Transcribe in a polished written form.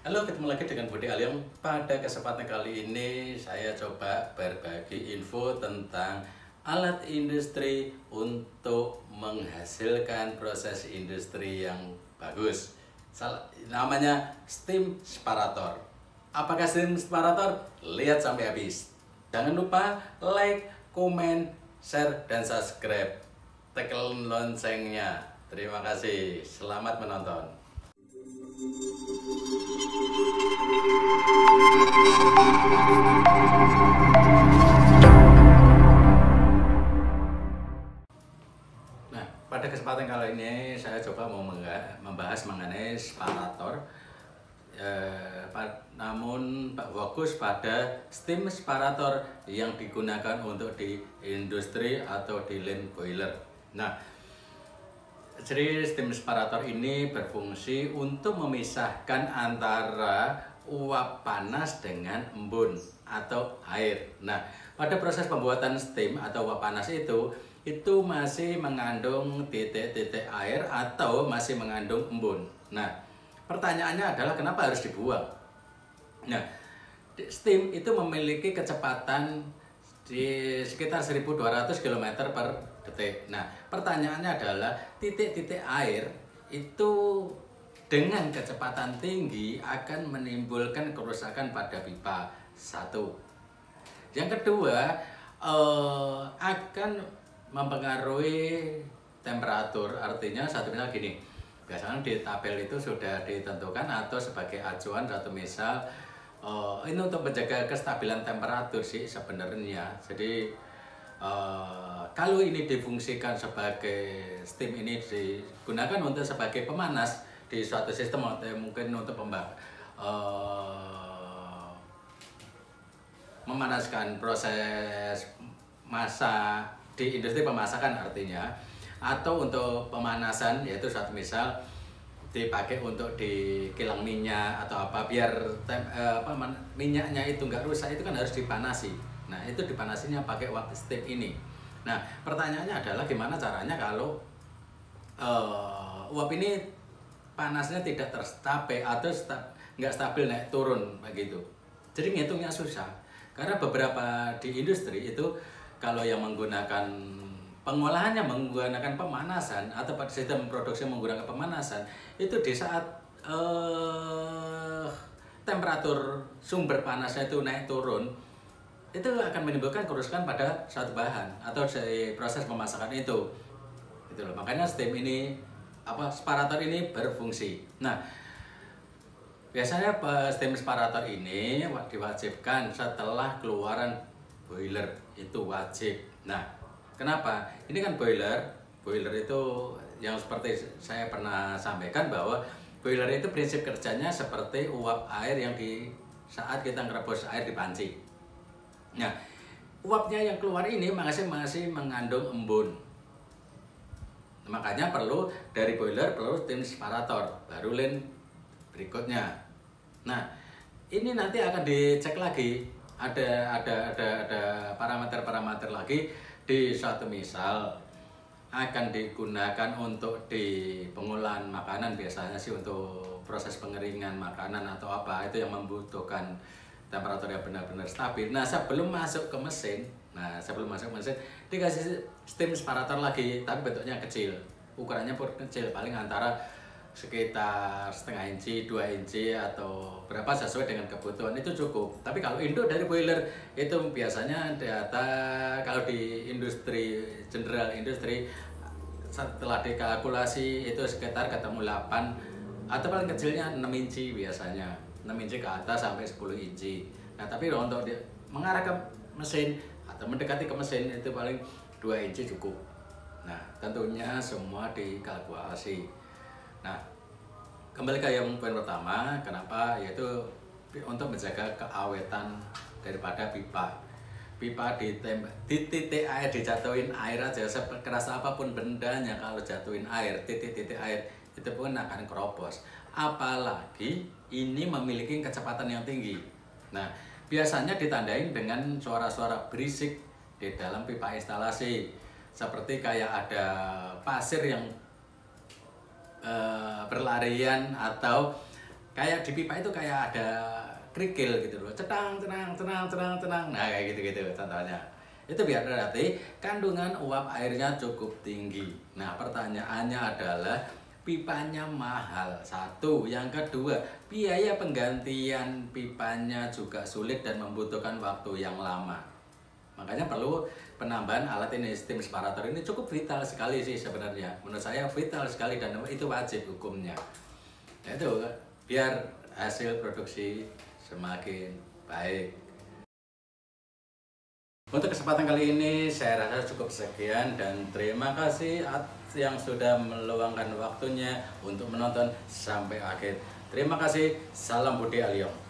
Halo, ketemu lagi dengan Budi Alyong. Pada kesempatan kali ini saya coba berbagi info tentang alat industri untuk menghasilkan proses industri yang bagus. Namanya steam separator. Apakah steam separator? Lihat sampai habis. Jangan lupa like, komen, share, dan subscribe. Tekan loncengnya. Terima kasih. Selamat menonton. Nah, pada kesempatan kali ini saya coba mau membahas mengenai separator. Namun fokus pada steam separator yang digunakan untuk di industri atau di land boiler. Nah, jadi steam separator ini berfungsi untuk memisahkan antara uap panas dengan embun atau air. Nah, pada proses pembuatan steam atau uap panas itu masih mengandung titik-titik air atau masih mengandung embun. Nah, pertanyaannya adalah kenapa harus dibuang? Nah, steam itu memiliki kecepatan di sekitar 1200 km per detik. Nah, pertanyaannya adalah titik-titik air itu dengan kecepatan tinggi akan menimbulkan kerusakan pada pipa. Satu. Yang kedua, akan mempengaruhi temperatur. Artinya satu misal gini, biasanya di tabel itu sudah ditentukan atau sebagai acuan satu misal ini untuk menjaga kestabilan temperatur sih sebenarnya. Jadi kalau ini difungsikan sebagai steam, ini digunakan untuk sebagai pemanas di suatu sistem atau mungkin untuk memanaskan proses masak di industri pemasakan artinya, atau untuk pemanasan yaitu suatu misal dipakai untuk di kilang minyak atau apa biar minyaknya itu nggak rusak, itu kan harus dipanasi. Nah, itu dipanasinya pakai uap steam ini. Nah, pertanyaannya adalah gimana caranya kalau uap ini panasnya tidak terstabil atau nggak stabil naik turun begitu. Jadi ngitungnya susah karena beberapa di industri itu kalau yang menggunakan pengolahannya menggunakan pemanasan atau pada sistem produksi menggunakan pemanasan, itu di saat temperatur sumber panasnya itu naik turun, itu akan menimbulkan kerusakan pada suatu bahan atau dari proses pemasakan itu. Gitu loh. Makanya steam ini separator ini berfungsi. Nah, biasanya steam separator ini diwajibkan setelah keluaran boiler, itu wajib. Nah, kenapa? Ini kan boiler itu yang seperti saya pernah sampaikan bahwa boiler itu prinsip kerjanya seperti uap air yang di saat kita ngerebus air di panci. Nah, uapnya yang keluar ini masih mengandung embun. Makanya perlu dari boiler perlu steam separator, baru lane berikutnya. Nah, ini nanti akan dicek lagi. Ada parameter-parameter lagi di suatu misal akan digunakan untuk di pengolahan makanan, biasanya sih untuk proses pengeringan makanan atau apa itu yang membutuhkan temperatur yang benar-benar stabil. Nah, sebelum masuk ke mesin dikasih steam separator lagi, tapi bentuknya kecil, ukurannya pun kecil, paling antara sekitar setengah inci, 2 inci atau berapa sesuai dengan kebutuhan, itu cukup. Tapi kalau induk dari boiler itu biasanya data kalau di industri general industri setelah dikalkulasi itu sekitar ketemu 8 atau paling kecilnya 6 inci biasanya. 6 inci ke atas sampai 10 inci. Nah, tapi untuk mengarah ke mesin atau mendekati ke mesin itu paling 2 inci cukup. Nah, tentunya semua dikalkulasi. Nah, kembali ke yang poin pertama, kenapa? Yaitu untuk menjaga keawetan daripada pipa. Pipa di titik air, dijatuhin air aja, sekeras apapun bendanya, kalau jatuhin air, titik-titik air itu pun akan keropos. Apalagi ini memiliki kecepatan yang tinggi. Nah, biasanya ditandain dengan suara-suara berisik di dalam pipa instalasi, seperti kayak ada pasir yang berlarian atau kayak di pipa itu kayak ada kerikil gitu loh, cetang, nah kayak gitu contohnya. Itu biar berarti kandungan uap airnya cukup tinggi. Nah pertanyaannya adalah pipanya mahal, satu. Yang kedua, biaya penggantian pipanya juga sulit dan membutuhkan waktu yang lama. Makanya perlu penambahan alat ini. Steam separator ini cukup vital sekali sih sebenarnya. Menurut saya vital sekali dan itu wajib hukumnya. Nah, itu biar hasil produksi semakin baik. Untuk kesempatan kali ini saya rasa cukup sekian dan terima kasih yang sudah meluangkan waktunya untuk menonton sampai akhir. Terima kasih, salam Budi Aliyong.